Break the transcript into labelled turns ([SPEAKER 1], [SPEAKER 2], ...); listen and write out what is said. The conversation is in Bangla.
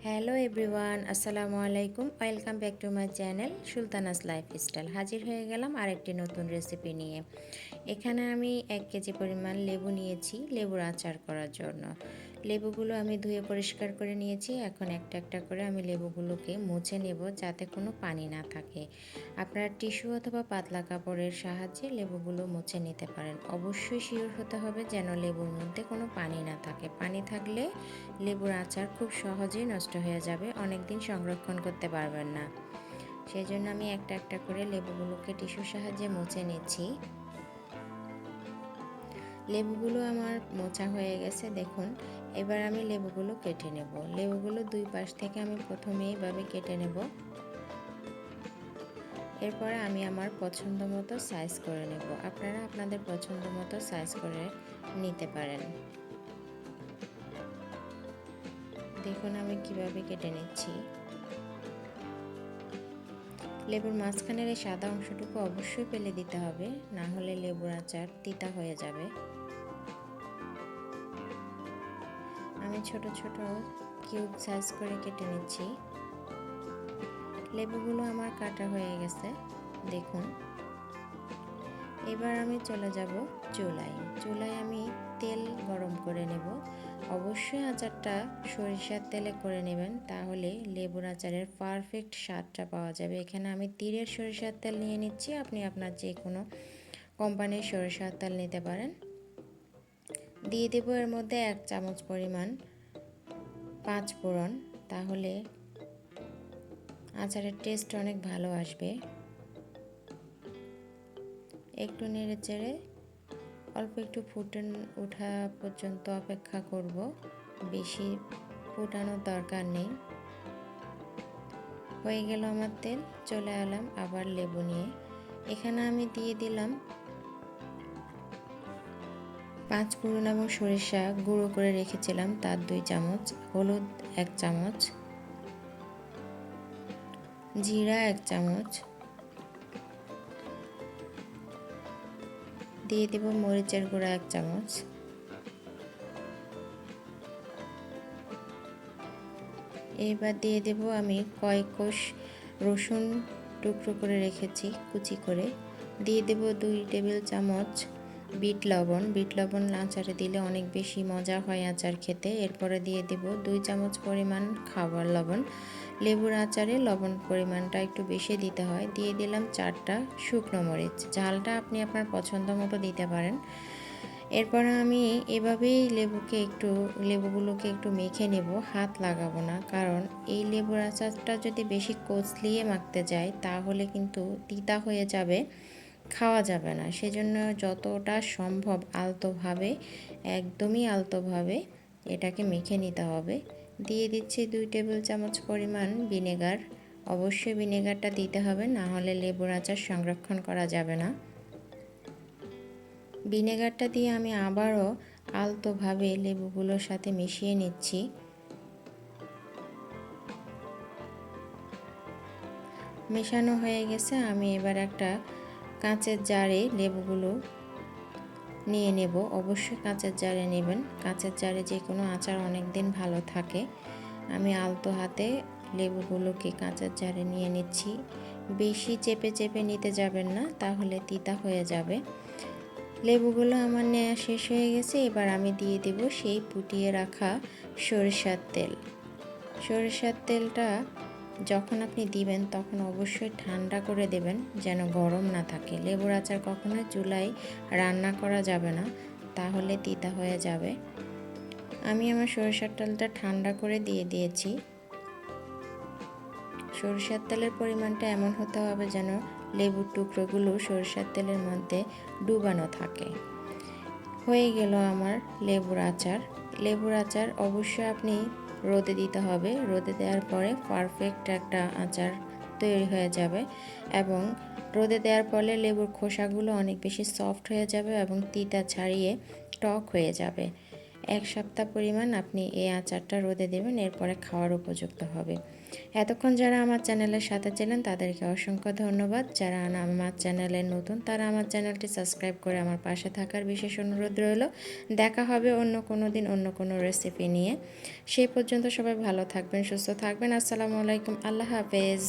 [SPEAKER 1] হ্যালো এভরিওয়ান, আসসালামু আলাইকুম। Welcome back to my channel Sultana's lifestyle. হাজির হয়ে গেলাম আরেকটি নতুন রেসিপি নিয়ে। এখানে আমি 1 কেজি পরিমাণ লেবু নিয়েছি লেবুর আচার করার জন্য। লেবুগুলো আমি ধুয়ে পরিষ্কার করে নিয়েছি। এখন একটা একটা করে আমি লেবুগুলোকে মুছে নেব যাতে কোনো পানি না থাকে। আপনারা টিস্যু অথবা পাতলা কাপড়ের সাহায্যে লেবুগুলো মুছে নিতে পারেন। অবশ্যই শিওর হতে হবে যেন লেবুর মধ্যে কোনো পানি না থাকে। পানি থাকলে লেবুর আচার খুব সহজেই নষ্ট হয়ে যাবে, অনেক দিন সংরক্ষণ করতে পারবেন না। সেই জন্য আমি একটা একটা করে লেবুগুলোকে টিস্যুর সাহায্যে মুছে নিচ্ছি। লেবুগুলো আমার মোছা হয়ে গেছে, দেখুন। এবার আমি লেবুগুলো কেটে নেব। লেবুগুলো দুই পাশ থেকে আমি প্রথমে এইভাবে কেটে নেব। এরপরে আমি আমার পছন্দ মতো সাইজ করে নেব। আপনারা আপনাদের পছন্দ মতো সাইজ করে নিতে পারেন। দেখুন আমি কিভাবে কেটে নিচ্ছি। লেবুর মাঝখানের এই সাদা অংশটুকু অবশ্যই ফেলে দিতে হবে, না হলে লেবুর আচার তিতা হয়ে যাবে। আমি ছোট ছোট কিউব সাইজ করে কেটে নিচ্ছি। লেবুগুলো আমার কাটা হয়ে গেছে, দেখুন। এবার আমি চলে যাব চুলায় আমি তেল গরম করে নেব। অবশ্যই আচারটা সরিষার তেলে করে নেবেন, তাহলে লেবুর আচারের পারফেক্ট স্বাদটা পাওয়া যাবে। এখানে আমি তীরের সরিষার তেল নিয়ে নিচ্ছি, আপনি আপনার যে কোনো কোম্পানির সরিষার তেল নিতে পারেন। দিয়ে দেবো এর মধ্যে 1 চামচ পরিমাণ 5 ফোড়ন, তাহলে আচারের টেস্ট অনেক ভালো আসবে। একটু নেড়ে চেড়ে অল্প একটু ফুটন ওঠা পর্যন্ত অপেক্ষা করব, বেশি ফুটানোর দরকার নেই। হয়ে গেল আমার তেল, চলে এলাম আবার লেবু নিয়ে। এখানে আমি দিয়ে দিলাম 5 ফোড়ন এবং সরিষা গুঁড়ো করে রেখেছিলাম তার 2 চামচ, হলুদ 1 চামচ, জিরা 1 চামচ, দিয়ে দেব মরিচের গুঁড়া 1 চামচ, এবার দিয়ে দেব আমি কয়েক কোষ রসুন টুকরো করে রেখেছি কুচি করে, দিয়ে দেব 2 টেবিল চামচ বিট লবণ আচারে দিলে অনেক বেশি মজা হয় আচার খেতে। এরপরে দিয়ে দেব 2 চামচ পরিমাণ খাবার লবণ, লেবুর আচারে লবণ পরিমাণটা একটু বেশি দিতে হয়। দিয়ে দিলাম 4টা শুকনো মরিচ, ঝালটা আপনি আপনার পছন্দ মতো দিতে পারেন। এরপর আমি এভাবেই লেবুগুলোকে একটু মেখে নেব, হাত লাগাবো না, কারণ এই লেবুর আচারটা যদি বেশি কচলিয়ে মাখতে যাই তাহলে কিন্তু তিতা হয়ে যাবে, খাওয়া যাবে না। সেজন্য যতটা সম্ভব একদমই আলতোভাবে এটাকে মেখে নিতে হবে। দিয়ে দিচ্ছি 2 টেবিল চামচ পরিমাণ ভিনেগার। অবশ্যই ভিনেগারটা দিতে হবে, না হলে লেবুর আচার সংরক্ষণ করা যাবে না। ভিনেগারটা দিয়ে আমি আবারও আলতোভাবে লেবুগুলোর সাথে মিশিয়ে নিচ্ছি। মেশানো হয়ে গেছে, আমি এবার একটা কাঁচের জারে লেবুগুলো নিয়ে নেব। অবশ্যই কাঁচের জারে নেবেন, কাঁচের জারে যে কোনো আচার অনেক দিন ভালো থাকে। আমি আলতো হাতে লেবুগুলোকে কাঁচের জারে নিয়ে নিচ্ছি। বেশি চেপে চেপে নিতে যাবেন না, তাহলে তিতা হয়ে যাবে। লেবুগুলো আমার নেওয়া শেষ হয়ে গেছে। এবার আমি দিয়ে দেব সেই ফুটিয়ে রাখা সরিষার তেল। সরিষার তেলটা যখন আপনি দিবেন তখন অবশ্যই ঠান্ডা করে দেবেন, যেন গরম না থাকে। লেবুর আচার কখনো চুলায় রান্না করা যাবে না, তাহলে তিতা হয়ে যাবে। আমি আমার সরিষার তেলটা ঠান্ডা করে দিয়ে দিয়েছি। সরিষার তেলের পরিমাণটা এমন হতে হবে যেন লেবুর টুকরোগুলো সরিষার তেলের মধ্যে ডুবানো থাকে। হয়ে গেল আমার লেবুর আচার অবশ্যই আপনি রোদে দিতে হবে। রোদে দেওয়ার পরে পারফেক্ট একটা আচার তৈরি হয়ে যাবে, এবং রোদে দেওয়ার ফলে লেবুর খোসাগুলো অনেক বেশি সফট হয়ে যাবে এবং তিতা ছাড়িয়ে টক হয়ে যাবে। 1 সপ্তাহ পরিমাণ আপনি এই আচারটা রোদে দেবেন, এরপরে খাওয়ার উপযুক্ত হবে। এতক্ষণ যারা আমার চ্যানেলের সাথে ছিলেন তাদেরকে অসংখ্য ধন্যবাদ। যারা আমার চ্যানেলে নতুন তারা আমার চ্যানেলটি সাবস্ক্রাইব করে আমার পাশে থাকার বিশেষ অনুরোধ রইল। দেখা হবে অন্য কোনো দিন অন্য কোনো রেসিপি নিয়ে। সেই পর্যন্ত সবাই ভালো থাকবেন, সুস্থ থাকবেন। আসসালামু আলাইকুম, আল্লাহ হাফেজ।